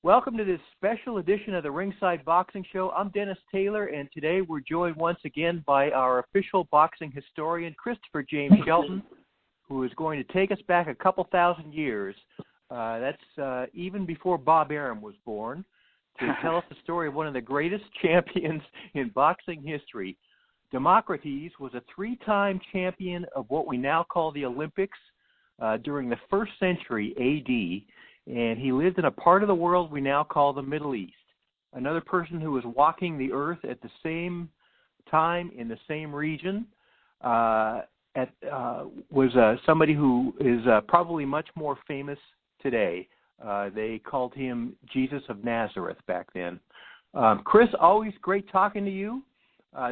Welcome to this special edition of the Ringside Boxing Show. I'm Dennis Taylor, and today we're joined once again by our official boxing historian, Christopher James Shelton, who is going to take us back a couple thousand years. That's even before Bob Arum was born, to tell us the story of one of the greatest champions in boxing history. Demokrates was a three-time champion of what we now call the Olympics during the 1st century A.D., and he lived in a part of the world we now call the Middle East. Another person who was walking the earth at the same time in the same region was somebody who is probably much more famous today. They called him Jesus of Nazareth back then. Chris, always great talking to you.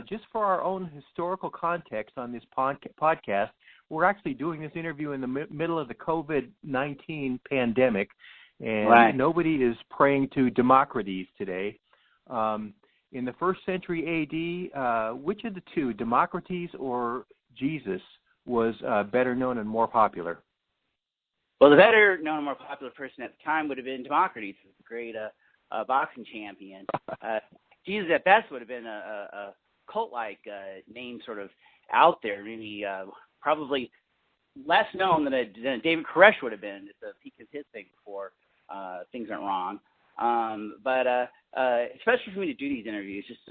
Just for our own historical context on this podcast, we're actually doing this interview in the middle of the COVID-19 pandemic, and Nobody is praying to Demokrates today. In the 1st century A.D., which of the two, Demokrates or Jesus, was better known and more popular? Well, the better known and more popular person at the time would have been Demokrates, the great boxing champion. Jesus at best would have been a cult-like name sort of out there, maybe probably less known than David Koresh would have been at the peak of his thing before things went wrong. But especially for me to do these interviews, just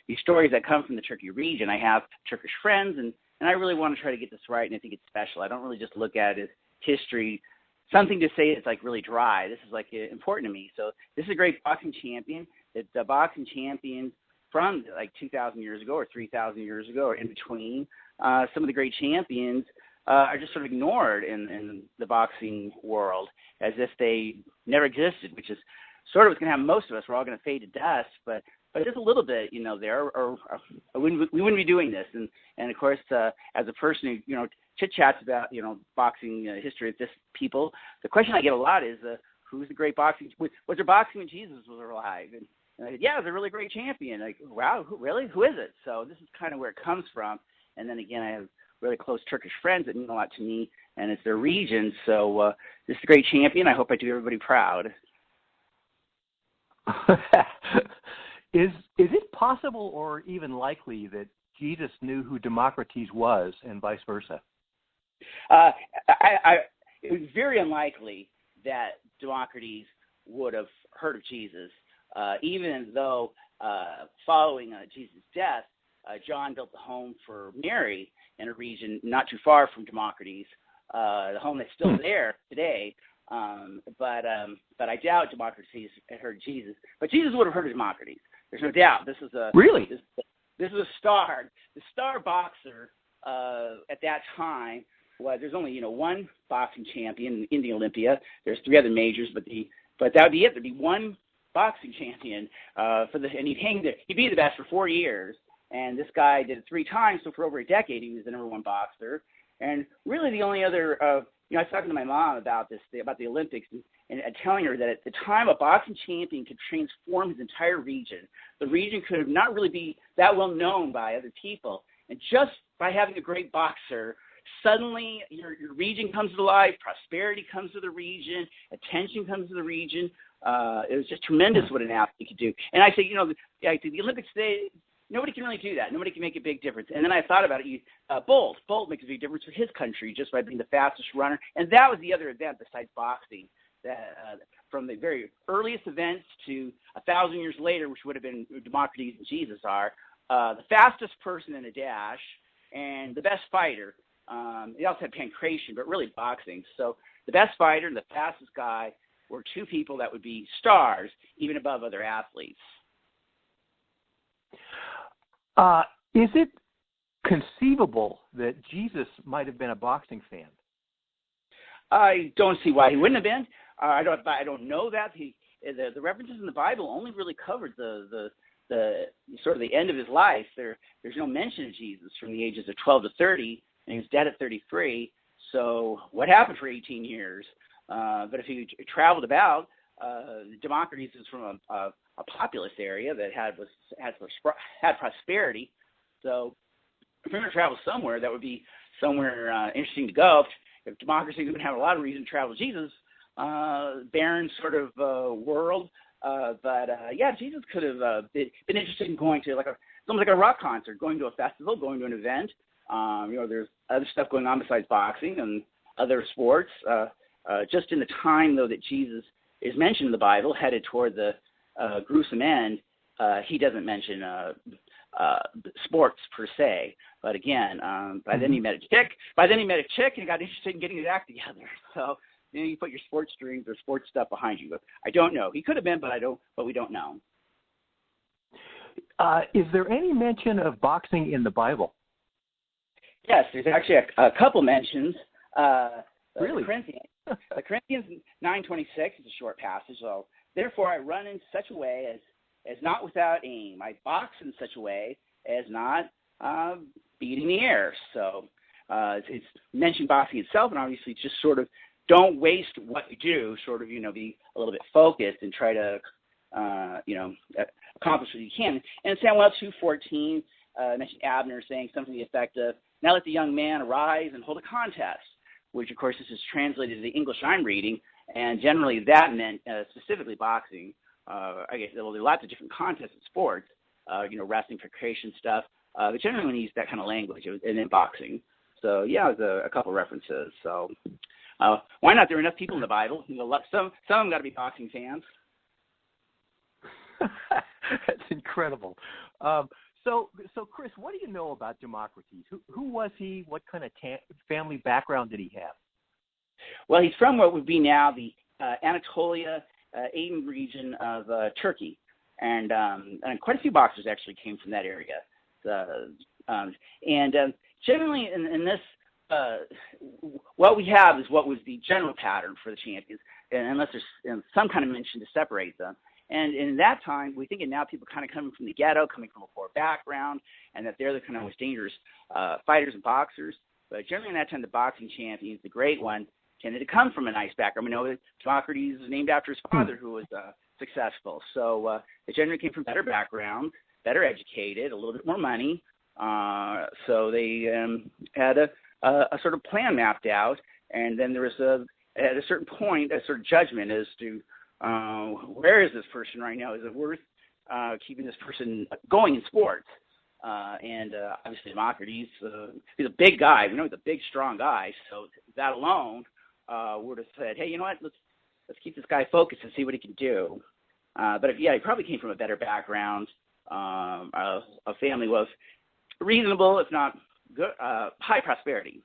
these stories that come from the Turkey region. I have Turkish friends, and I really want to try to get this right, and I think it's special. I don't really just look at it as history, something to say it's like really dry. This is like important to me. So this is a great boxing champion. It's a boxing champion from like 2,000 years ago or 3,000 years ago or in between. Some of the great champions are just sort of ignored in the boxing world as if they never existed, which is sort of what's going to happen to most of us. We're all going to fade to dust, but just a little bit, there, or we wouldn't be doing this. And of course, as a person who, chit-chats about, boxing history with this people, the question I get a lot is, who's the great boxing? Was there boxing when Jesus was alive? And I said, yeah, it was a really great champion. Like, wow, really? Who is it? So this is kind of where it comes from. And then again, I have really close Turkish friends that mean a lot to me, and it's their region. So this is a great champion. I hope I do everybody proud. Is it possible or even likely that Jesus knew who Demokrates was and vice versa? It was very unlikely that Demokrates would have heard of Jesus, even though following Jesus' death, John built a home for Mary in a region not too far from Demokrates, the home that's still there today. But I doubt Demokrates had heard Jesus. But Jesus would have heard of Demokrates. There's no doubt. This is a really. This is a star. The star boxer at that time was. There's only one boxing champion in the Olympia. There's 3 other majors, but that would be it. There'd be one boxing champion and he'd hang there. He'd be the best for 4 years. And this guy did it 3 times, so for over a decade he was the #1 boxer. And really the only other, I was talking to my mom about this, about the Olympics, and telling her that at the time a boxing champion could transform his entire region. The region could not really be that well known by other people. And just by having a great boxer, suddenly your region comes to life, prosperity comes to the region, attention comes to the region. It was just tremendous what an athlete could do. And I say, the Olympics today, nobody can really do that. Nobody can make a big difference. And then I thought about it. Bolt makes a big difference for his country just by being the fastest runner. And that was the other event besides boxing. That, from the very earliest events to 1,000 years later, which would have been Demokrates and Jesus are, the fastest person in a dash and the best fighter. They also had pancration, but really boxing. So the best fighter and the fastest guy were 2 people that would be stars, even above other athletes. Is it conceivable that Jesus might have been a boxing fan? I don't see why he wouldn't have been. I don't know that. The references in the Bible only really covered the sort of the end of his life. There's no mention of Jesus from the ages of 12 to 30, and he was dead at 33. So what happened for 18 years? But if he traveled about, Demokrates is from a populous area that had prosperity. So if you're going to travel somewhere, that would be somewhere interesting to go. If Demokrates would have a lot of reason to travel Jesus, barren sort of world. But Jesus could have been interested in going to almost like a rock concert, going to a festival, going to an event. There's other stuff going on besides boxing and other sports. Just in the time, though, that Jesus is mentioned in the Bible, headed toward the gruesome end, he doesn't mention sports per se. But again, by then he met a chick. By then he met a chick and got interested in getting his act together. So you put your sports dreams or sports stuff behind you. But I don't know. He could have been, but we don't know. Is there any mention of boxing in the Bible? Yes, there's actually a couple mentions. Really? The Corinthians 9:26 is a short passage. So, therefore, I run in such a way as not without aim. I box in such a way as not beating the air. So it's mentioned boxing itself, and obviously just sort of don't waste what you do. Sort of, be a little bit focused and try to, accomplish what you can. And in Samuel 2:14, mentioned Abner saying something to the effect of, "Now let the young man arise and hold a contest," which, of course, this is translated to the English I'm reading, and generally that meant specifically boxing. I guess there are lots of different contests in sports, wrestling for creation stuff, but generally when you use that kind of language, and then boxing. So, yeah, there's a couple references. So why not? There are enough people in the Bible. Some of them got to be boxing fans. That's incredible. So, Chris, what do you know about Demokrates? Who was he? What kind of family background did he have? Well, he's from what would be now the Anatolia, Aden region of Turkey, and quite a few boxers actually came from that area. Generally, in this, what we have is what was the general pattern for the champions, unless there's some kind of mention to separate them. And in that time, we think it now people kind of coming from the ghetto, coming from a poor background, and that they're the kind of most dangerous fighters and boxers. But generally in that time, the boxing champions, the great one, tended to come from a nice background. We know that Demokrates was named after his father, who was successful. So they generally came from better backgrounds, better educated, a little bit more money. So they had a sort of plan mapped out, and then there was at a certain point a sort of judgment as to where is this person right now? Is it worth keeping this person going in sports? And obviously Demokrates, he's a big guy. We know he's a big, strong guy. So that alone would have said, hey, you know what? Let's keep this guy focused and see what he can do. But he probably came from a better background. A family was reasonable, if not good, high prosperity.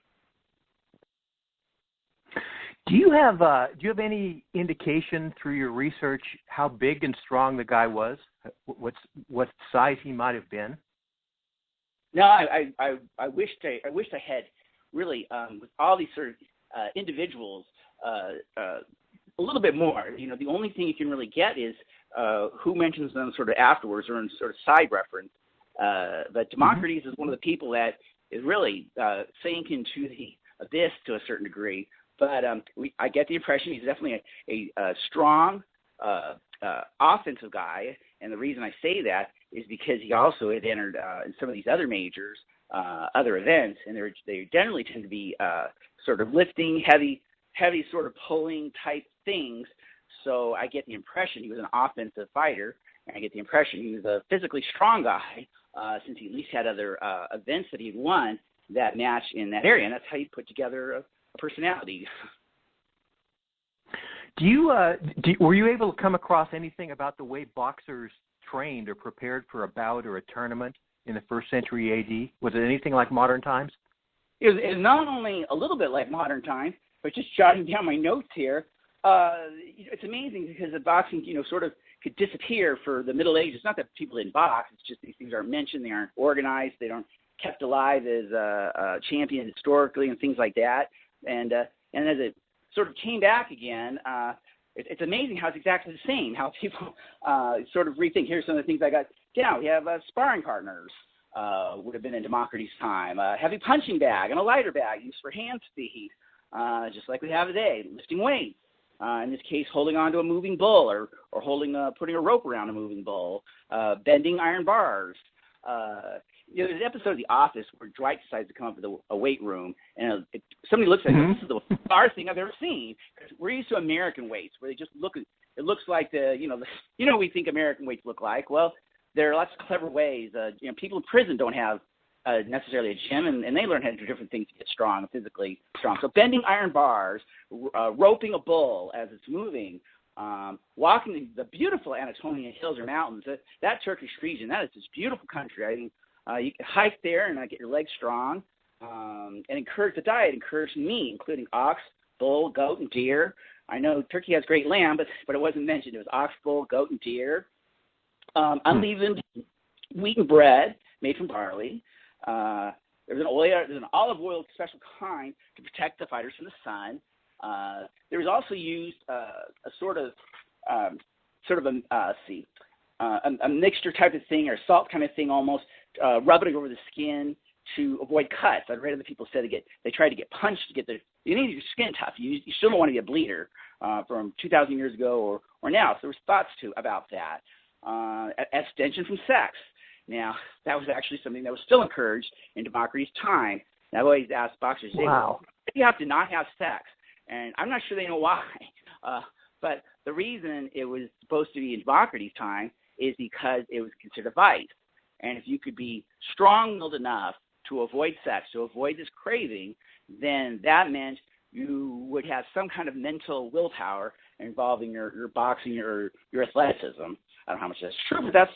Do you have any indication through your research how big and strong the guy was? What size he might have been? No, I wished I had really with all these sort of individuals a little bit more. The only thing you can really get is who mentions them sort of afterwards or in sort of side reference. But Demokrates is one of the people that is really sank into the abyss to a certain degree. But I get the impression he's definitely a strong offensive guy, and the reason I say that is because he also had entered in some of these other majors, other events, and they generally tend to be sort of lifting, heavy sort of pulling type things. So I get the impression he was an offensive fighter, and I get the impression he was a physically strong guy, since he at least had other events that he'd won that match in that area, and that's how you put together a personality. Were you able to come across anything about the way boxers trained or prepared for a bout or a tournament in the 1st century AD? Was it anything like modern times? It was not only a little bit like modern times, but just jotting down my notes here. It's amazing because the boxing, sort of could disappear for the Middle Ages. It's not that people didn't box; it's just these things aren't mentioned, they aren't organized, they aren't kept alive as champions historically and things like that. And as it sort of came back again, it's amazing how it's exactly the same, how people sort of rethink. Here's some of the things I got down. We have sparring partners, would have been in Demokrates' time, a heavy punching bag and a lighter bag used for hand speed, just like we have today, lifting weights. In this case, holding onto a moving bull or putting a rope around a moving bull, bending iron bars. there's an episode of The Office where Dwight decides to come up with a weight room, and somebody looks at it, this is the bizarre thing I've ever seen. We're used to American weights, where they just look. It looks like what we think American weights look like. Well, there are lots of clever ways. People in prison don't have necessarily a gym, and they learn how to do different things to get strong, physically strong. So bending iron bars, roping a bull as it's moving, walking the beautiful Anatolian hills or mountains. That Turkish region, that is this beautiful country. I think you can hike there and get your legs strong, and encourage the diet, encourage meat, including ox, bull, goat, and deer. I know Turkey has great lamb, but it wasn't mentioned. It was ox, bull, goat, and deer. Unleavened wheaten bread made from barley. There's an olive oil special kind to protect the fighters from the sun. There was also used a mixture type of thing, or a salt kind of thing, almost rubbing it over the skin to avoid cuts. I'd read other people said they tried to get punched to get you need your skin tough. You still don't want to be a bleeder from 2,000 years ago or now. So there was thoughts about that. Abstention from sex. Now, that was actually something that was still encouraged in Demokrates' time. And I've always asked boxers, wow, you have to not have sex. And I'm not sure they know why. But the reason it was supposed to be in Demokrates' time is because it was considered a vice. And if you could be strong-willed enough to avoid sex, to avoid this craving, then that meant you would have some kind of mental willpower involving your boxing or your athleticism. I don't know how much that's true, but that's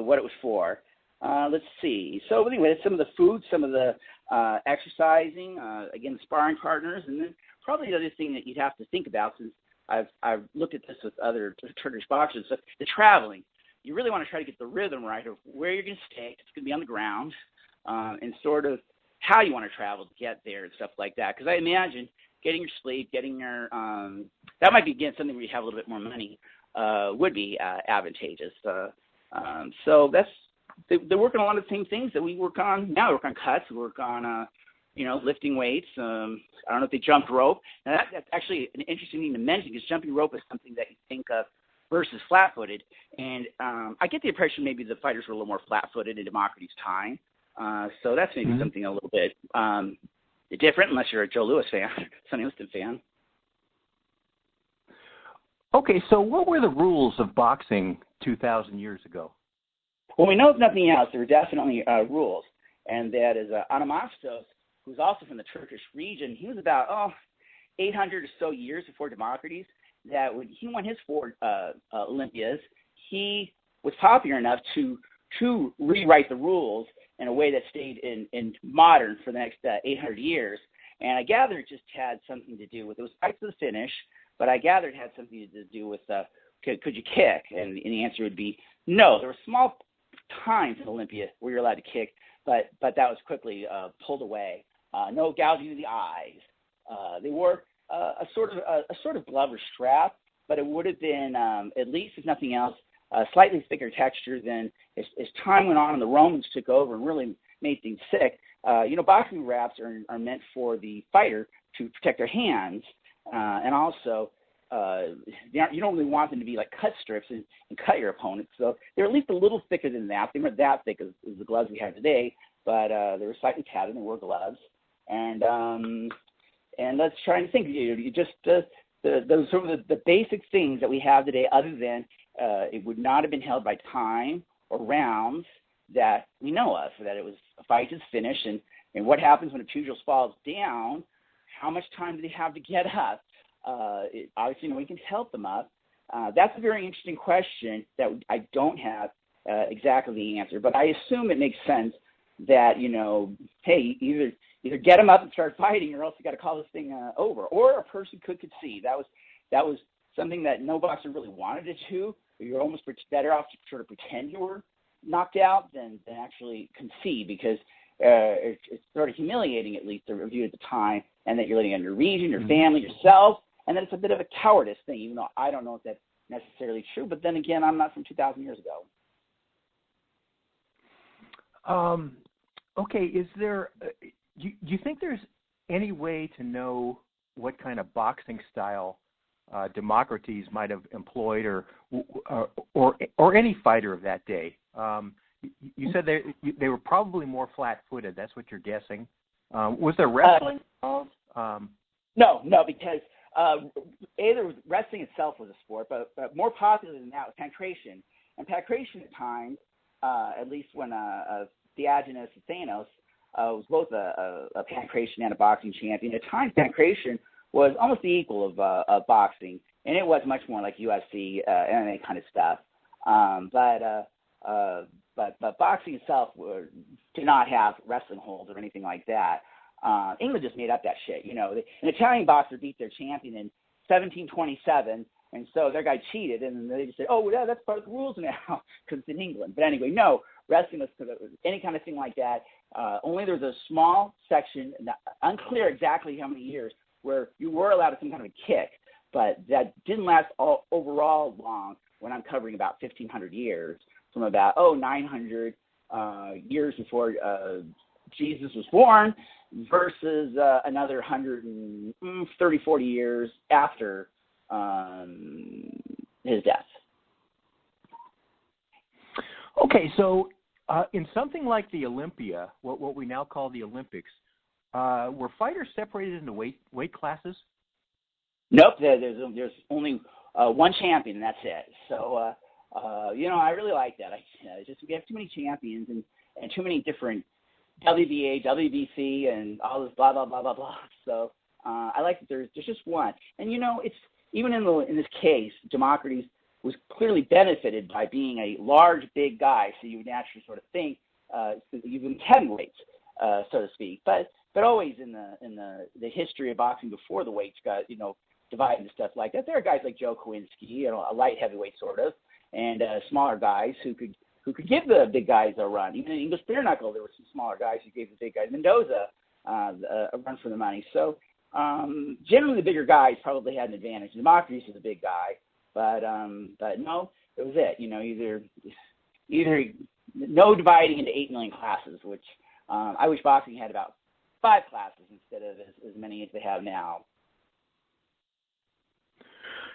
what it was for. Let's see. So anyway, some of the food, some of the exercising, again, the sparring partners, and then probably the other thing that you'd have to think about, since I've looked at this with other Turkish boxers, the traveling. You really want to try to get the rhythm right of where you're going to stay. It's going to be on the ground, and sort of how you want to travel to get there and stuff like that. Because I imagine getting your sleep, getting your that might be, again, something where you have a little bit more money would be advantageous. So they're working on a lot of the same things that we work on now. We work on cuts. We work on lifting weights. I don't know if they jumped rope. Now that's actually an interesting thing to mention, because jumping rope is something that you think of versus flat-footed. And I get the impression maybe the fighters were a little more flat-footed in Demokrates' time. So that's maybe something a little bit different, unless you're a Joe Louis fan, Sonny Liston fan. Okay, so what were the rules of boxing 2,000 years ago? Well, we know, if nothing else, there were definitely rules. And that is Anamastos, who's also from the Turkish region. He was about 800 or so years before Demokrates. That when he won his 4 Olympias, he was popular enough to rewrite the rules in a way that stayed in modern for the next 800 years. And I gather it just had something to do with, it was fight to the finish, but I gather it had something to do with could you kick? And the answer would be no. There were small times in Olympia where you're allowed to kick, but that was quickly pulled away. No gouging of the eyes. They wore a sort of glove or strap, but it would have been at least, if nothing else, a slightly thicker texture than as time went on and the Romans took over and really made things sick. Boxing wraps are meant for the fighter to protect their hands, and also you don't really want them to be like cut strips and cut your opponent. So they're at least a little thicker than that. They weren't that thick as the gloves we have today, but they were slightly padded and wore gloves. And let's try and think. You just those sort of the basic things that we have today, other than it would not have been held by time or rounds that we know of. That it was a fight is finished, and what happens when a pugilist falls down? How much time do they have to get up? Obviously, no one can help them up. That's a very interesting question that I don't have exactly the answer, but I assume it makes sense that, hey, either get them up and start fighting, or else you got to call this thing over. Or a person could concede. That was something that no boxer really wanted to do. You're almost better off to sort of pretend you were knocked out than actually concede, because it's sort of humiliating, at least, to review at the time, and that you're letting on your region, your family, yourself, and then it's a bit of a cowardice thing, even though I don't know if that's necessarily true. But then again, I'm not from 2,000 years ago. Okay, is there? Do you think there's any way to know what kind of boxing style Demokrates might have employed, or any fighter of that day? you said they were probably more flat-footed. That's what you're guessing. Was there wrestling involved? No, because either wrestling itself was a sport, but more popular than that was pancration. And pancration at times, at least when Diogenes Thanos was both a pancration and a boxing champion, at times pancration was almost the equal of boxing, and it was much more like UFC, MMA kind of stuff. But boxing itself did not have wrestling holds or anything like that. England just made up that shit. An Italian boxer beat their champion in 1727, and so their guy cheated, and they just said, "Oh, yeah, that's part of the rules now," because it's in England. But anyway, no, wrestling was any kind of thing like that. Only there was a small section, unclear exactly how many years, where you were allowed some kind of a kick, but that didn't last overall long. When I'm covering about 1,500 years, from about 900 years before Jesus was born, versus another 130, 40 years after his death. Okay, so in something like the Olympia, what we now call the Olympics, were fighters separated into weight classes? Nope, there's only one champion, and that's it. So, I really like that. We have too many champions and too many different WBA, WBC, and all this blah, blah, blah, blah, blah. So I like that there's just one. And, it's even in this case, Demokrates was clearly benefited by being a large, big guy, so you would naturally sort of think you give him heavyweights, so to speak. But always in the history of boxing before the weights got, divided and stuff like that, there are guys like Joe Kowinski, a light heavyweight sort of, and smaller guys who could give the big guys a run. Even in English bare knuckle, there were some smaller guys who gave the big guys, Mendoza, a run for the money. So generally the bigger guys probably had an advantage. Demokrates was a big guy, but no, it was it. Either no dividing into 8 million classes, which I wish boxing had about 5 classes instead of as many as they have now.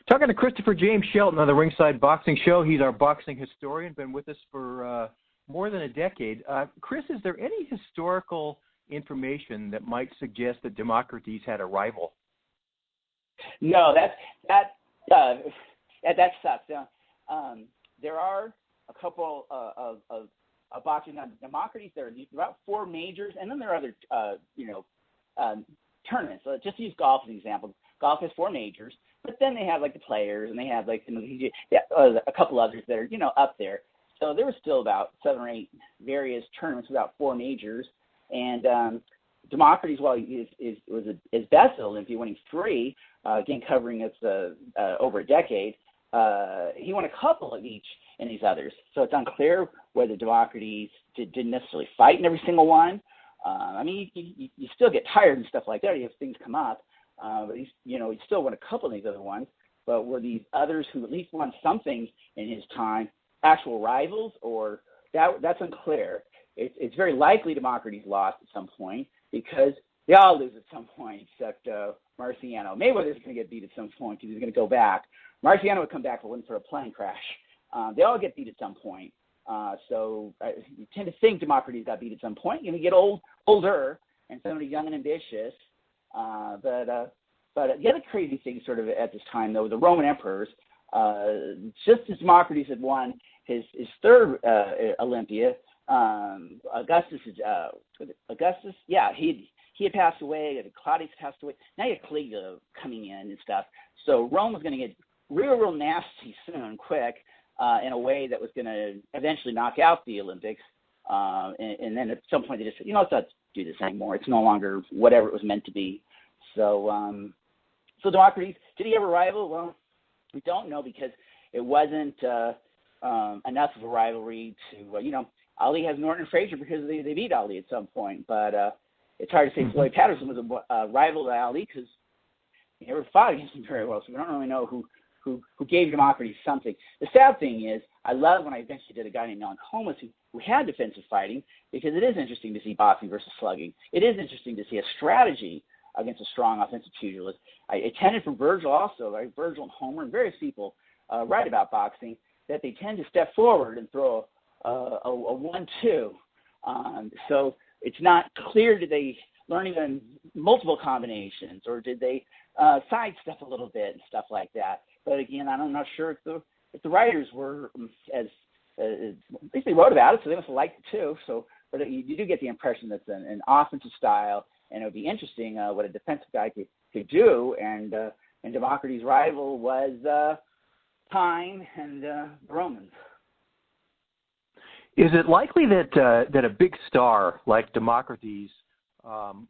Talking to Christopher James Shelton on the Ringside Boxing Show. He's our boxing historian, been with us for more than a decade. Chris, is there any historical information that might suggest that Demokrates had a rival? No, that sucks. There are a couple of boxing Demokrates. There are about 4 majors, and then there are other tournaments. So just use golf as an example. Golf has 4 majors. But then they have like the players, and they have like a couple others that are up there. So there was still about 7 or 8 various tournaments without 4 majors. And Demokrates, while he was his best at Olympia, winning 3, again covering it over a decade, he won a couple of each in these others. So it's unclear whether Demokrates didn't necessarily fight in every single one. You still get tired and stuff like that. You have things come up. But he still won a couple of these other ones. But were these others who at least won something in his time actual rivals, or that's unclear. It's very likely Demokrates lost at some point, because they all lose at some point except Marciano. Mayweather's going to get beat at some point because he's going to go back. Marciano would come back for one sort of plane crash. They all get beat at some point. So you tend to think Demokrates got beat at some point. You get older, and somebody young and ambitious. But the other crazy thing sort of at this time, though, the Roman emperors, just as Demokrates had won his 3rd Olympia, Augustus, he had passed away, Claudius passed away. Now you had Caligula coming in and stuff. So Rome was going to get real nasty soon, quick, in a way that was going to eventually knock out the Olympics. And then at some point they just said, let's not do this anymore. It's no longer whatever it was meant to be. So Demokrates, did he have a rival? Well, we don't know, because it wasn't enough of a rivalry to, Ali has Norton and Frazier because they beat Ali at some point. But it's hard to say Floyd Patterson was a rival to Ali, because he never fought against him very well. So we don't really know who gave Demokrates something. The sad thing is, I love when I eventually did a guy named Alan Comas who had defensive fighting, because it is interesting to see boxing versus slugging. It is interesting to see a strategy against a strong offensive pugilist. I attended from Virgil also, right? Virgil and Homer and various people write about boxing, that they tend to step forward and throw a 1-2. So it's not clear, did they learn even multiple combinations, or did they sidestep a little bit and stuff like that? But again, I'm not sure if the writers were as at least they wrote about it, so they must have liked it too. So, but you do get the impression that it's an offensive style, and it would be interesting what a defensive guy could do. And Demokrates' rival was time and the Romans. Is it likely that a big star like Demokrates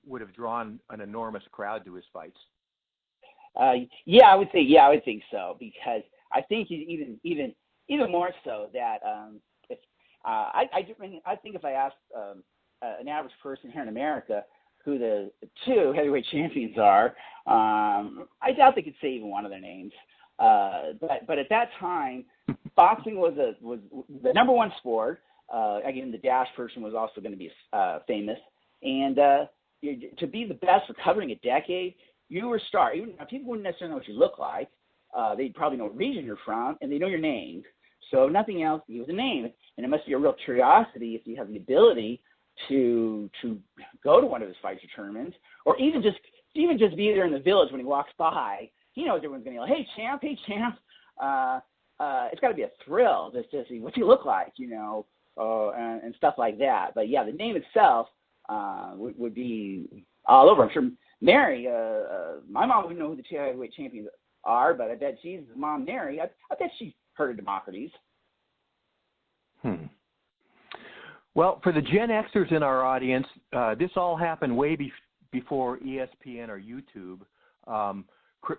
would have drawn an enormous crowd to his fights? Yeah, I would think so, because I think even more so that if I think if I asked an average person here in America who the two heavyweight champions are, I doubt they could say even one of their names. But at that time, boxing was the number one sport. Again, the dash person was also going to be famous, and to be the best for covering a decade, you were a star. Even people wouldn't necessarily know what you look like. They'd probably know what region you're from, and they know your name. So if nothing else, you have a name, and it must be a real curiosity if you have the ability to go to one of his fights or tournaments, or even just be there in the village when he walks by. He knows everyone's going to yell, "Hey champ, hey champ!" It's got to be a thrill just to see what's he look like, and stuff like that. But yeah, the name itself would be all over. I'm sure Mary, my mom wouldn't know who the two heavyweight champions are, but I bet she's mom Mary. I bet she heard of Demokrates. Well, for the Gen Xers in our audience, this all happened way before ESPN or YouTube.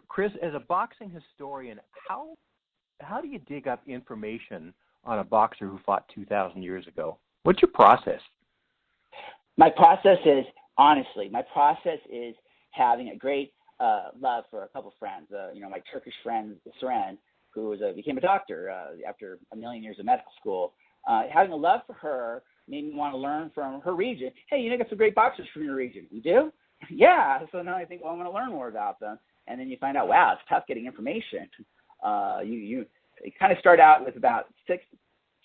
Chris, as a boxing historian, how do you dig up information on a boxer who fought 2,000 years ago? What's your process? My process is having a great love for a couple of friends. My Turkish friend, Seren, who became a doctor after a million years of medical school. Having a love for her made me want to learn from her region. Hey, you got some great boxers from your region. You do? Yeah. So now I think, well, I'm going to learn more about them. And then you find out, wow, it's tough getting information. You kind of start out with about 6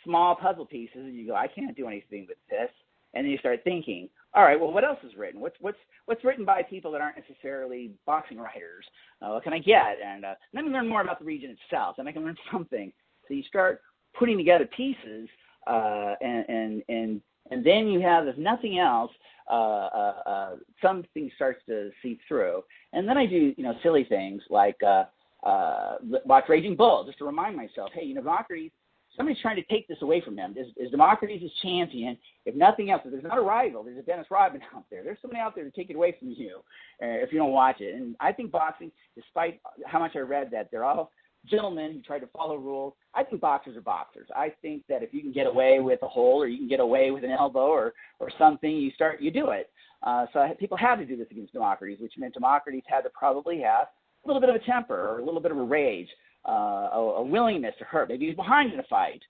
small puzzle pieces, and you go, I can't do anything with this. And then you start thinking, all right, well, what else is written? What's written by people that aren't necessarily boxing writers? What can I get? And let me learn more about the region itself, and I can learn something. So you start putting together pieces, and then you have, if nothing else, something starts to seep through. And then I do, silly things like watch Raging Bull, just to remind myself, hey, Demokrates, somebody's trying to take this away from him. Is Demokrates his champion? If nothing else, if there's not a rival, there's a Dennis Rodman out there. There's somebody out there to take it away from you if you don't watch it. And I think boxing, despite how much I read that they're all gentlemen who try to follow rules, I think boxers are boxers. I think that if you can get away with a hold, or you can get away with an elbow or something, you do it. So people had to do this against Demokrates, which meant Demokrates had to probably have a little bit of a temper or a little bit of a rage, a willingness to hurt. Maybe he's behind in a fight,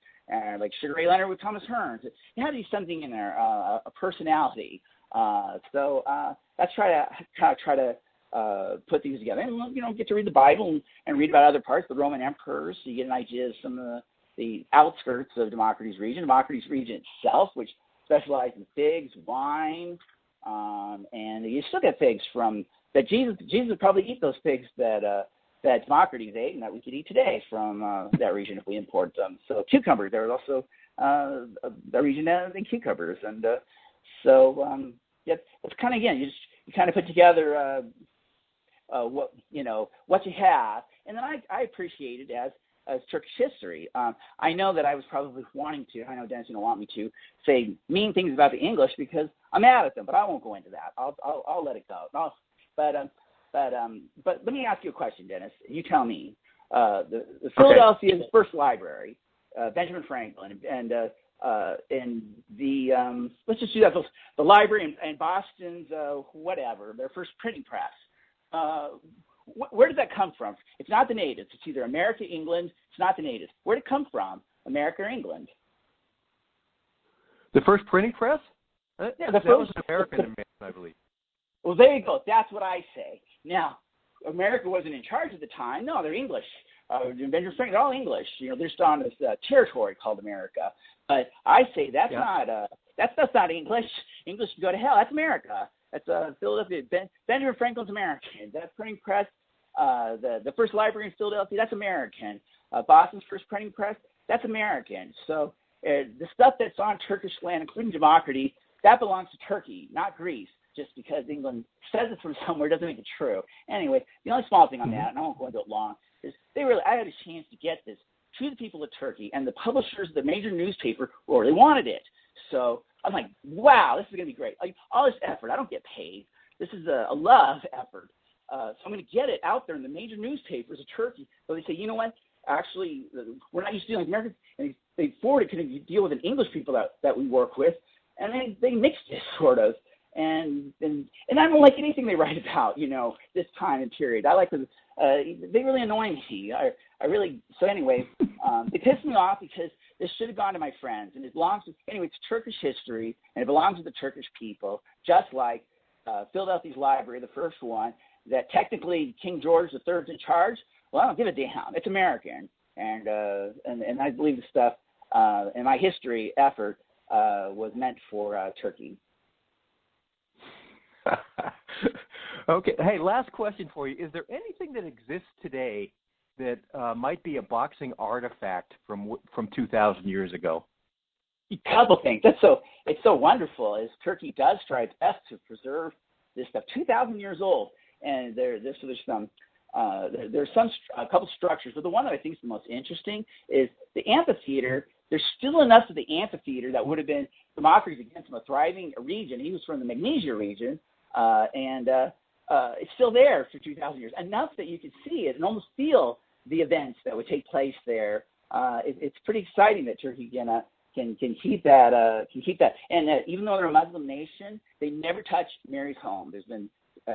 like Sugar Ray Leonard with Thomas Hearns. It had to be something in there, a personality. So let's try to put these together, and get to read the Bible and read about other parts, the Roman emperors, so you get an idea of some of the outskirts of Demokrates' region. Demokrates' region itself, which specialized in figs, wine, and you still get figs from that. Jesus would probably eat those figs that Demokrates ate, and that we could eat today from that region if we import them. So cucumbers, there was also that region in cucumbers, and it's kind of, again, you kind of put together what you have, and then I appreciate it as Turkish history. I know that I was probably wanting to. I know Dennis don't want me to say mean things about the English because I'm mad at them, but I won't go into that. I'll let it go. But let me ask you a question, Dennis. You tell me. The Philadelphia's first library, Benjamin Franklin, and the let's just do that. The library and Boston's whatever, their first printing press. Where did that come from? It's not the natives. It's either America, England. It's not the natives. Where did it come from? America or England? The first printing press? Yeah, that was an American invention, I believe. Well, there you go. That's what I say. Now, America wasn't in charge at the time. No, they're English. Benjamin Franklin, they're all English. They're still on this territory called America. But I say that's not English. English can go to hell. That's America. That's Philadelphia. Benjamin Franklin's American. That printing press, the first library in Philadelphia, that's American. Boston's first printing press, that's American. So the stuff that's on Turkish land, including Demokrates, that belongs to Turkey, not Greece. Just because England says it's from somewhere doesn't make it true. Anyway, the only small thing on that, and I won't go into it long, is I had a chance to get this to the people of Turkey, and the publishers of the major newspaper really wanted it. So I'm like, wow, this is going to be great. Like, all this effort, I don't get paid. This is a love effort. So I'm going to get it out there in the major newspapers of Turkey. So they say, you know what? Actually, we're not used to dealing with Americans. And they forward it to deal with an English people that we work with, and they mixed it sort of. And I don't like anything they write about, this time and period. I like they really annoy me. I really, so anyway, they piss me off because this should have gone to my friends. And it belongs to, anyway, it's Turkish history, and it belongs to the Turkish people, just like Philadelphia's library, the first one, that technically King George III is in charge. Well, I don't give a damn. It's American. And I believe the stuff in my history effort was meant for Turkey. Okay. Hey, last question for you. Is there anything that exists today that might be a boxing artifact from 2,000 years ago? A couple things. It's so wonderful as Turkey does try its best to preserve this stuff. 2,000 years old, and there's a couple structures, but the one that I think is the most interesting is the amphitheater. There's still enough of the amphitheater that would have been Demokrates again from a thriving region. He was from the Magnesia region. And it's still there for 2,000 years, enough that you can see it and almost feel the events that would take place there. It's pretty exciting that Turkey can keep that. And even though they're a Muslim nation, they never touch Mary's home. There's been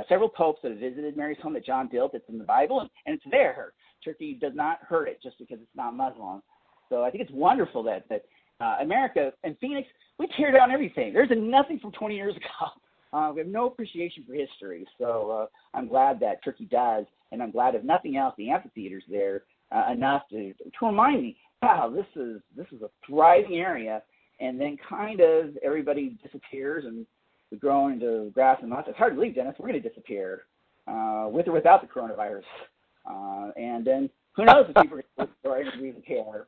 several popes that have visited Mary's home that John built. It's in the Bible, and it's there. Turkey does not hurt it just because it's not Muslim. So I think it's wonderful that America and Phoenix, we tear down everything. There's nothing from 20 years ago. We have no appreciation for history, so I'm glad that Turkey does, and I'm glad, if nothing else, the amphitheater's there enough to remind me, wow, this is a thriving area, and then kind of everybody disappears, and we grow into grass and moss. It's hard to believe, Dennis, we're going to disappear, with or without the coronavirus, and then who knows if people are going to even care.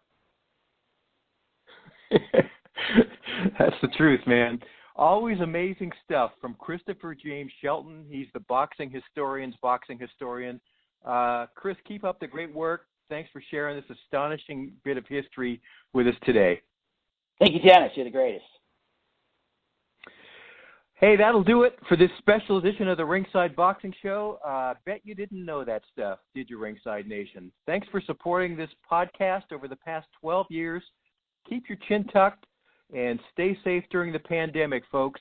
That's the truth, man. Always amazing stuff from Christopher James Shelton. He's the boxing historian. Chris, keep up the great work. Thanks for sharing this astonishing bit of history with us today. Thank you, Dennis. You're the greatest. Hey, that'll do it for this special edition of the Ringside Boxing Show. Bet you didn't know that stuff, did you, Ringside Nation? Thanks for supporting this podcast over the past 12 years. Keep your chin tucked and stay safe during the pandemic, folks,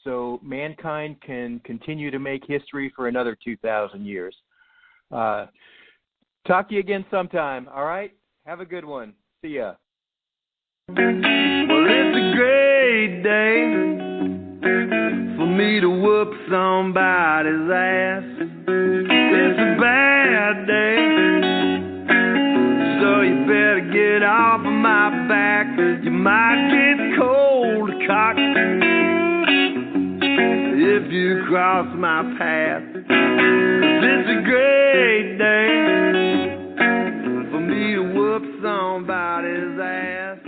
so mankind can continue to make history for another 2,000 years. Talk to you again sometime, all right? Have a good one. See ya. Well, it's a great day for me to whoop somebody's ass. It's a bad day, so you better get off of my back. You might get cold cocked if you cross my path. It's a great day for me to whoop somebody's ass.